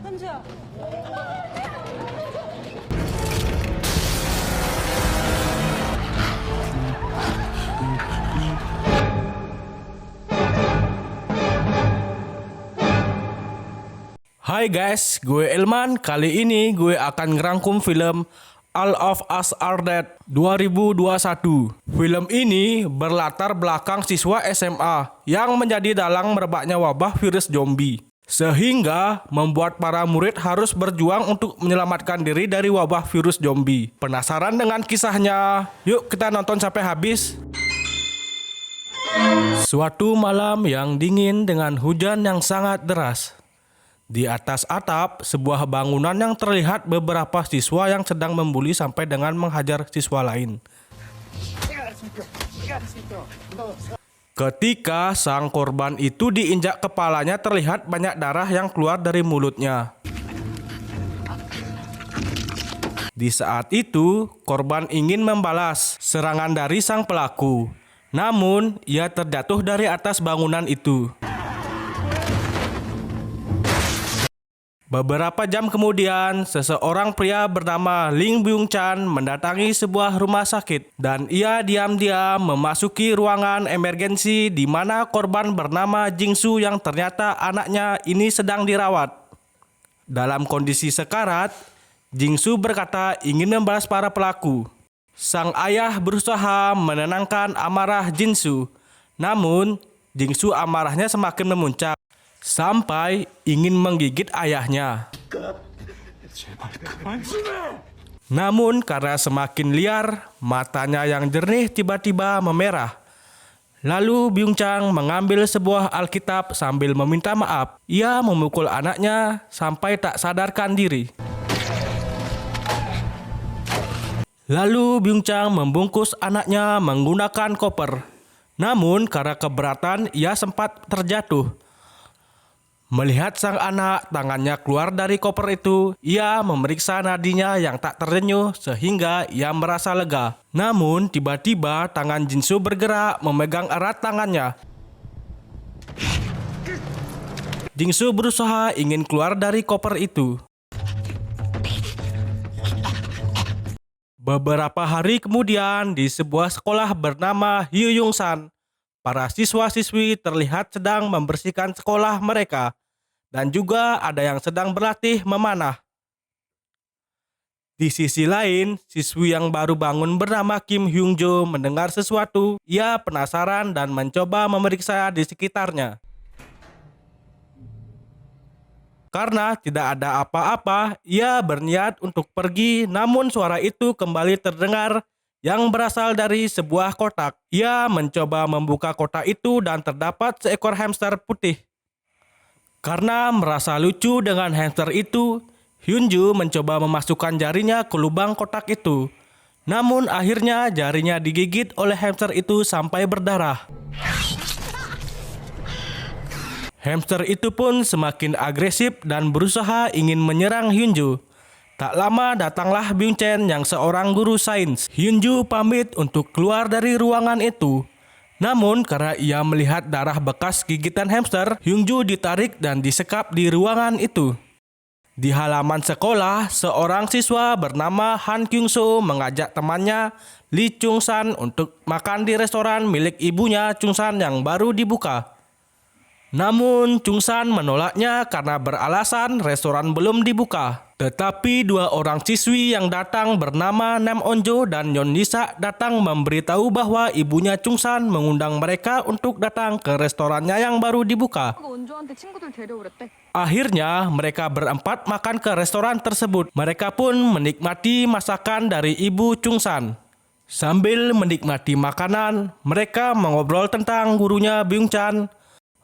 현주야. Hai guys, gue Elman. Kali ini gue akan ngerangkum film All of Us Are Dead 2021. Film ini berlatar belakang siswa SMA yang menjadi dalang merebaknya wabah virus zombie, sehingga membuat para murid harus berjuang untuk menyelamatkan diri dari wabah virus zombie. Penasaran dengan kisahnya? Yuk kita nonton sampai habis. Suatu malam yang dingin dengan hujan yang sangat deras. Di atas atap sebuah bangunan yang terlihat beberapa siswa yang sedang membuli sampai dengan menghajar siswa lain. Ketika sang korban itu diinjak kepalanya, terlihat banyak darah yang keluar dari mulutnya. Di saat itu, korban ingin membalas serangan dari sang pelaku. Namun, ia terjatuh dari atas bangunan itu. Beberapa jam kemudian, seseorang pria bernama Lim Byung Chan mendatangi sebuah rumah sakit dan ia diam-diam memasuki ruangan emergensi di mana korban bernama Jingsu yang ternyata anaknya ini sedang dirawat. Dalam kondisi sekarat, Jingsu berkata ingin membalas para pelaku. Sang ayah berusaha menenangkan amarah Jingsu, namun Jingsu amarahnya semakin memuncak sampai ingin menggigit ayahnya. Namun karena semakin liar, matanya yang jernih tiba-tiba memerah. Lalu Byung Chan mengambil sebuah Alkitab sambil meminta maaf. Ia memukul anaknya sampai tak sadarkan diri. Lalu Byung Chan membungkus anaknya menggunakan koper. Namun karena keberatan ia sempat terjatuh. Melihat sang anak tangannya keluar dari koper itu, ia memeriksa nadinya yang tak terdenyut sehingga ia merasa lega. Namun tiba-tiba tangan Jingsu bergerak memegang erat tangannya. Jingsu berusaha ingin keluar dari koper itu. Beberapa hari kemudian di sebuah sekolah bernama Hyuyungsan, para siswa-siswi terlihat sedang membersihkan sekolah mereka, dan juga ada yang sedang berlatih memanah. Di sisi lain, siswi yang baru bangun bernama Kim Hyung Jo mendengar sesuatu. Ia penasaran dan mencoba memeriksa di sekitarnya. Karena tidak ada apa-apa, ia berniat untuk pergi, namun suara itu kembali terdengar yang berasal dari sebuah kotak. Ia mencoba membuka kotak itu dan terdapat seekor hamster putih. Karena merasa lucu dengan hamster itu, Hyunju mencoba memasukkan jarinya ke lubang kotak itu. Namun akhirnya jarinya digigit oleh hamster itu sampai berdarah. Hamster itu pun semakin agresif dan berusaha ingin menyerang Hyunju. Tak lama datanglah Byung Chan yang seorang guru sains. Hyunju pamit untuk keluar dari ruangan itu. Namun karena ia melihat darah bekas gigitan hamster, Hyunju ditarik dan disekap di ruangan itu. Di halaman sekolah, seorang siswa bernama Han Kyung So mengajak temannya Lee Chung San untuk makan di restoran milik ibunya Chung San yang baru dibuka. Namun Chung San menolaknya karena beralasan restoran belum dibuka. Tetapi dua orang siswi yang datang bernama Nam Onjo dan Yon Nisa datang memberitahu bahwa ibunya Chung San mengundang mereka untuk datang ke restorannya yang baru dibuka. 원조한테 친구들 데려오랬대. Akhirnya mereka berempat makan ke restoran tersebut. Mereka pun menikmati masakan dari ibu Chung San. Sambil menikmati makanan, mereka mengobrol tentang gurunya Byung Chan.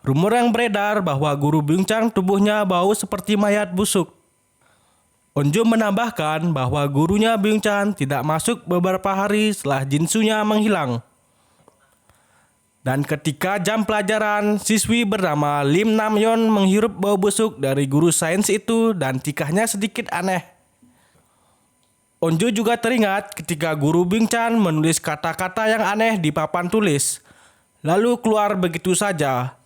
Rumor yang beredar bahwa guru Byung Chan tubuhnya bau seperti mayat busuk. Onjo menambahkan bahwa gurunya Byung Chan tidak masuk beberapa hari setelah Jinsunya menghilang. Dan ketika jam pelajaran, siswi bernama Lim Nam Yeon menghirup bau busuk dari guru sains itu dan tikahnya sedikit aneh. Onjo juga teringat ketika guru Byung Chan menulis kata-kata yang aneh di papan tulis, lalu keluar begitu saja.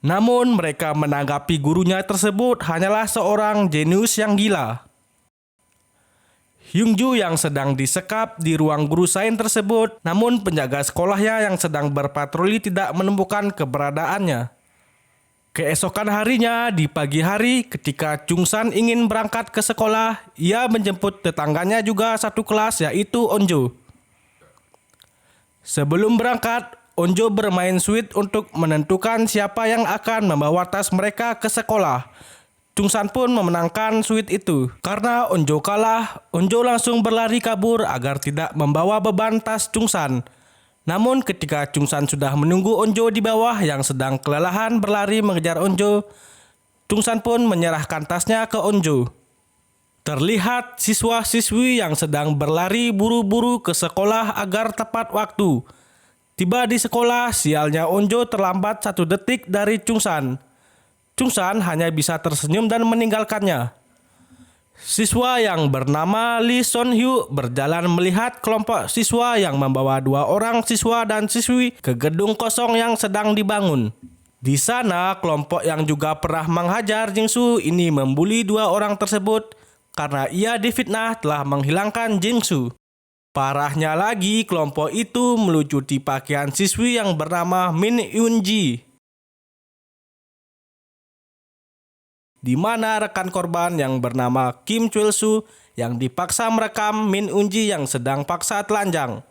Namun mereka menanggapi gurunya tersebut hanyalah seorang jenius yang gila. Hyunju yang sedang disekap di ruang guru sains tersebut, namun penjaga sekolahnya yang sedang berpatroli tidak menemukan keberadaannya. Keesokan harinya, di pagi hari ketika Chungsan ingin berangkat ke sekolah, ia menjemput tetangganya juga satu kelas yaitu Onjo. Sebelum berangkat, Onjo bermain sweet untuk menentukan siapa yang akan membawa tas mereka ke sekolah. Chungsan pun memenangkan sweet itu. Karena Onjo kalah, Onjo langsung berlari kabur agar tidak membawa beban tas Chungsan. Namun ketika Chungsan sudah menunggu Onjo di bawah yang sedang kelelahan berlari mengejar Onjo, Chungsan pun menyerahkan tasnya ke Onjo. Terlihat siswa-siswi yang sedang berlari buru-buru ke sekolah agar tepat waktu. Tiba di sekolah, sialnya Onjo terlambat 1 detik dari Chungsan. Chungsan hanya bisa tersenyum dan meninggalkannya. Siswa yang bernama Lee Son-hyu berjalan melihat kelompok siswa yang membawa 2 orang siswa dan siswi ke gedung kosong yang sedang dibangun. Di sana, kelompok yang juga pernah menghajar Jingsu ini membuli 2 orang tersebut karena ia difitnah telah menghilangkan Jingsu. Parahnya lagi, kelompok itu melucuti pakaian siswi yang bernama Min Eun-ji, di mana rekan korban yang bernama Kim Chul-soo yang dipaksa merekam Min Eun-ji yang sedang paksa telanjang.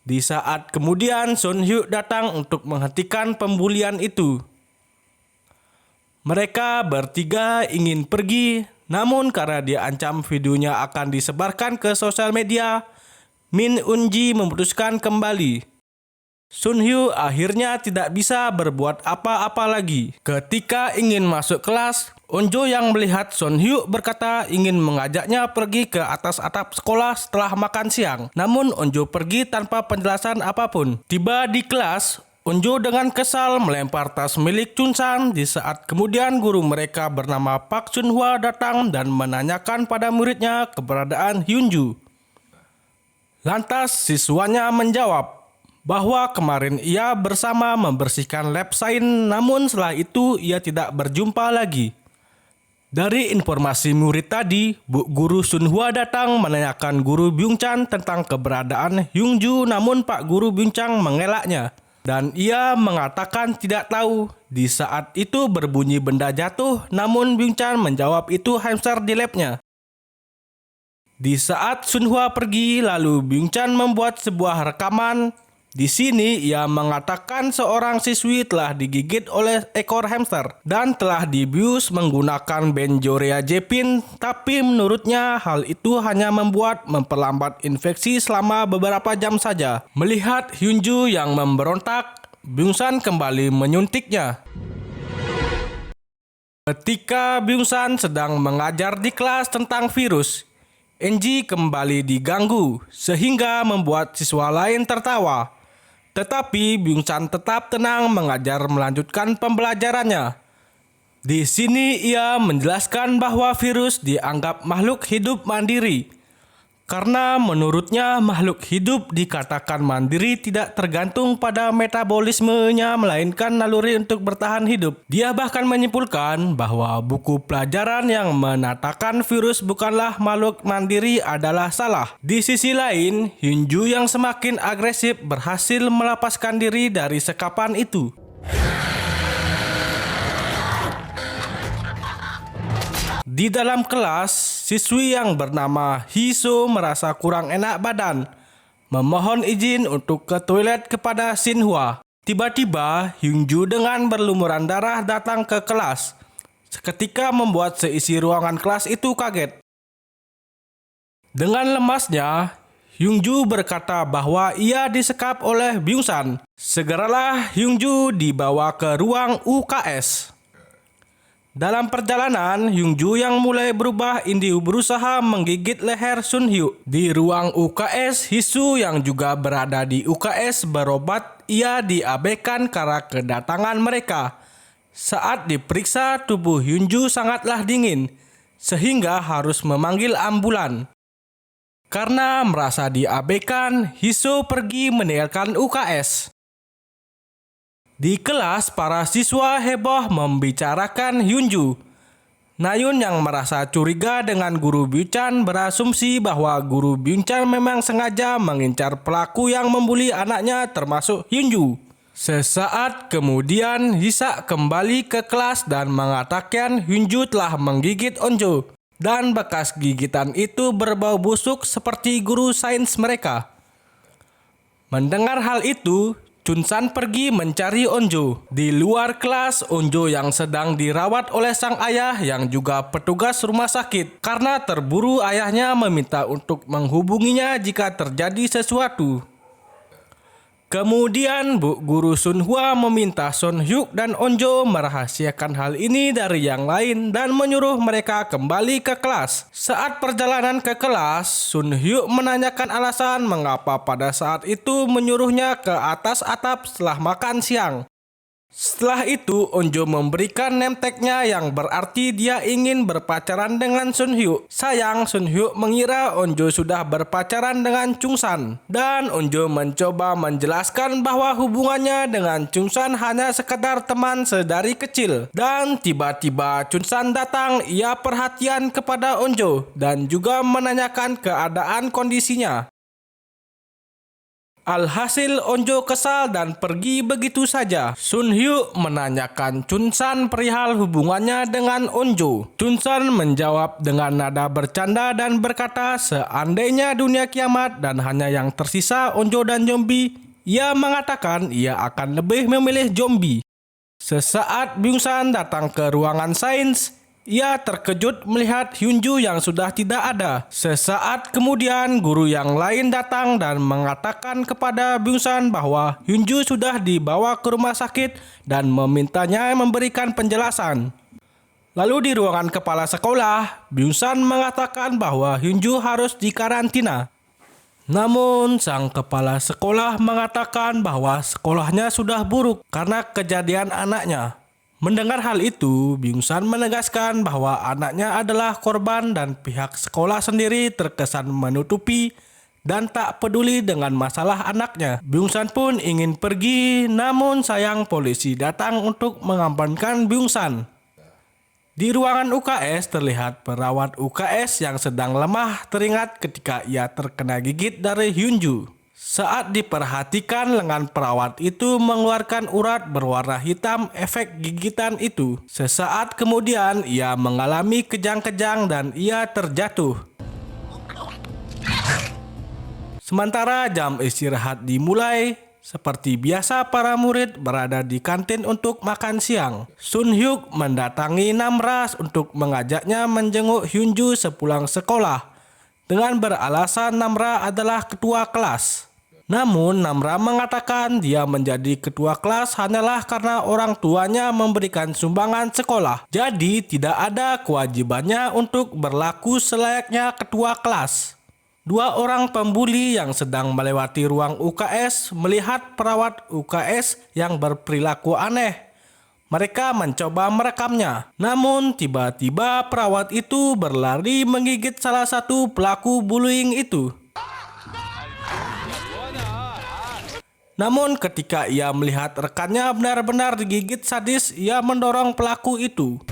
Di saat kemudian Sun-hyuk datang untuk menghentikan pembulian itu. Mereka bertiga ingin pergi, namun karena diancam videonya akan disebarkan ke sosial media, Min Eun-ji memutuskan kembali. Sun-hyuk akhirnya tidak bisa berbuat apa-apa lagi. Ketika ingin masuk kelas, Onjo yang melihat Sun-hyuk berkata ingin mengajaknya pergi ke atas atap sekolah setelah makan siang. Namun Onjo pergi tanpa penjelasan apapun. Tiba di kelas, Onjo dengan kesal melempar tas milik Chungsan di saat kemudian guru mereka bernama Park Chun-hwa datang dan menanyakan pada muridnya keberadaan Hyunju. Lantas siswanya menjawab bahwa kemarin ia bersama membersihkan lab sains, namun setelah itu ia tidak berjumpa lagi. Dari informasi murid tadi, Bu Guru Sun-hwa datang menanyakan Guru Byung-chan tentang keberadaan Hyunju, namun Pak Guru Byung-chan mengelaknya. Dan ia mengatakan tidak tahu. Di saat itu berbunyi benda jatuh, namun Byung-chan menjawab itu hamster di labnya. Di saat Sun-hwa pergi, lalu Byung-chan membuat sebuah rekaman. Di sini ia mengatakan seorang siswi telah digigit oleh ekor hamster dan telah dibius menggunakan benzodiazepin, tapi menurutnya hal itu hanya memperlambat infeksi selama beberapa jam saja. Melihat Hyunju yang memberontak, Byung-chan kembali menyuntiknya. Ketika Byung-chan sedang mengajar di kelas tentang virus, NG kembali diganggu sehingga membuat siswa lain tertawa. Tetapi Byung-chan tetap tenang mengajar melanjutkan pembelajarannya. Di sini ia menjelaskan bahwa virus dianggap makhluk hidup mandiri. Karena menurutnya makhluk hidup dikatakan mandiri tidak tergantung pada metabolismenya melainkan naluri untuk bertahan hidup. Dia bahkan menyimpulkan bahwa buku pelajaran yang menatakan virus bukanlah makhluk mandiri adalah salah. Di sisi lain, Hyunju yang semakin agresif berhasil melepaskan diri dari sekapan itu. Di dalam kelas, siswi yang bernama Hiso merasa kurang enak badan, memohon izin untuk ke toilet kepada Shin-hwa. Tiba-tiba, Hyunju dengan berlumuran darah datang ke kelas. Seketika membuat seisi ruangan kelas itu kaget. Dengan lemasnya, Hyunju berkata bahwa ia disekap oleh Byung-chan. Segeralah Hyunju dibawa ke ruang UKS. Dalam perjalanan, Hyunju yang mulai berubah ini berusaha menggigit leher Sun-hyuk. Di ruang UKS, Hisu yang juga berada di UKS berobat. Ia diabaikan karena kedatangan mereka. Saat diperiksa, tubuh Hyunju sangatlah dingin, sehingga harus memanggil ambulan. Karena merasa diabaikan, Hisu pergi meninggalkan UKS. Di kelas, para siswa heboh membicarakan Hyunju. Nayun yang merasa curiga dengan guru Byung-chan berasumsi bahwa guru Byung-chan memang sengaja mengincar pelaku yang membuli anaknya termasuk Hyunju. Sesaat kemudian, Hisa kembali ke kelas dan mengatakan Hyunju telah menggigit Onjo. Dan bekas gigitan itu berbau busuk seperti guru sains mereka. Mendengar hal itu, Chunsan pergi mencari Onjo. Di luar kelas, Onjo yang sedang dirawat oleh sang ayah yang juga petugas rumah sakit karena terburu ayahnya meminta untuk menghubunginya jika terjadi sesuatu. Kemudian Bu Guru Sunhwa meminta Son Hyuk dan Onjo merahasiakan hal ini dari yang lain dan menyuruh mereka kembali ke kelas. Saat perjalanan ke kelas, Sun Hyuk menanyakan alasan mengapa pada saat itu menyuruhnya ke atas atap setelah makan siang. Setelah itu, Onjo memberikan nemteknya yang berarti dia ingin berpacaran dengan Sun Hyuk. Sayang, Sun Hyuk mengira Onjo sudah berpacaran dengan Chungsan. Dan Onjo mencoba menjelaskan bahwa hubungannya dengan Chungsan hanya sekedar teman sedari kecil. Dan tiba-tiba Chungsan datang, ia perhatian kepada Onjo dan juga menanyakan keadaan kondisinya. Alhasil Onjo kesal dan pergi begitu saja. Sun Hyuk menanyakan Chunsan perihal hubungannya dengan Onjo. Chunsan menjawab dengan nada bercanda dan berkata seandainya dunia kiamat dan hanya yang tersisa Onjo dan zombie, ia mengatakan ia akan lebih memilih zombie. Sesaat Byung-san datang ke ruangan sains, ia terkejut melihat Hyunju yang sudah tidak ada. Sesaat kemudian, guru yang lain datang dan mengatakan kepada Byung-san bahwa Hyunju sudah dibawa ke rumah sakit dan memintanya memberikan penjelasan. Lalu di ruangan kepala sekolah, Byung-san mengatakan bahwa Hyunju harus dikarantina. Namun, sang kepala sekolah mengatakan bahwa sekolahnya sudah buruk karena kejadian anaknya. Mendengar hal itu, Byung-san menegaskan bahwa anaknya adalah korban dan pihak sekolah sendiri terkesan menutupi dan tak peduli dengan masalah anaknya. Byung-san pun ingin pergi, namun sayang polisi datang untuk mengamankan Byung-san. Di ruangan UKS terlihat perawat UKS yang sedang lemah teringat ketika ia terkena gigit dari Hyunju. Saat diperhatikan, lengan perawat itu mengeluarkan urat berwarna hitam efek gigitan itu. Sesaat kemudian, ia mengalami kejang-kejang dan ia terjatuh. Sementara jam istirahat dimulai, seperti biasa para murid berada di kantin untuk makan siang. Sun Hyuk mendatangi Namra untuk mengajaknya menjenguk Hyunju sepulang sekolah, dengan beralasan Namra adalah ketua kelas. Namun, Namra mengatakan dia menjadi ketua kelas hanyalah karena orang tuanya memberikan sumbangan sekolah. Jadi, tidak ada kewajibannya untuk berlaku selayaknya ketua kelas. Dua orang pembuli yang sedang melewati ruang UKS melihat perawat UKS yang berperilaku aneh. Mereka mencoba merekamnya. Namun, tiba-tiba perawat itu berlari menggigit salah satu pelaku bullying itu. Namun ketika ia melihat rekannya benar-benar digigit sadis, ia mendorong pelaku itu.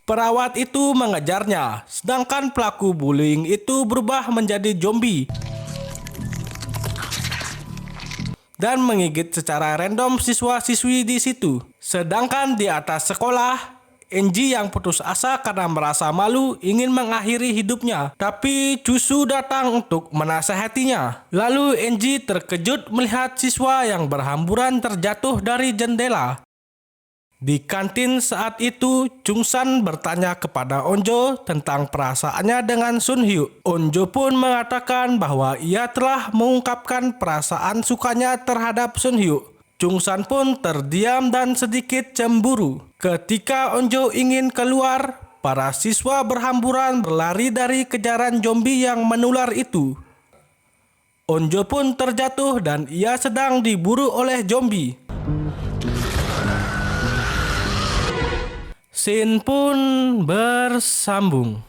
Perawat itu mengejarnya, sedangkan pelaku bullying itu berubah menjadi zombie dan menggigit secara random siswa-siswi di situ. Sedangkan di atas sekolah, Enji yang putus asa karena merasa malu ingin mengakhiri hidupnya, tapi Cusu datang untuk menasehatinya. Lalu Enji terkejut melihat siswa yang berhamburan terjatuh dari jendela. Di kantin saat itu, Chungsan bertanya kepada Onjo tentang perasaannya dengan Sun Hyuk. Onjo pun mengatakan bahwa ia telah mengungkapkan perasaan sukanya terhadap Sun Hyuk. Chungsan pun terdiam dan sedikit cemburu. Ketika Onjo ingin keluar, para siswa berhamburan berlari dari kejaran zombie yang menular itu. Onjo pun terjatuh dan ia sedang diburu oleh zombie. Scene pun bersambung.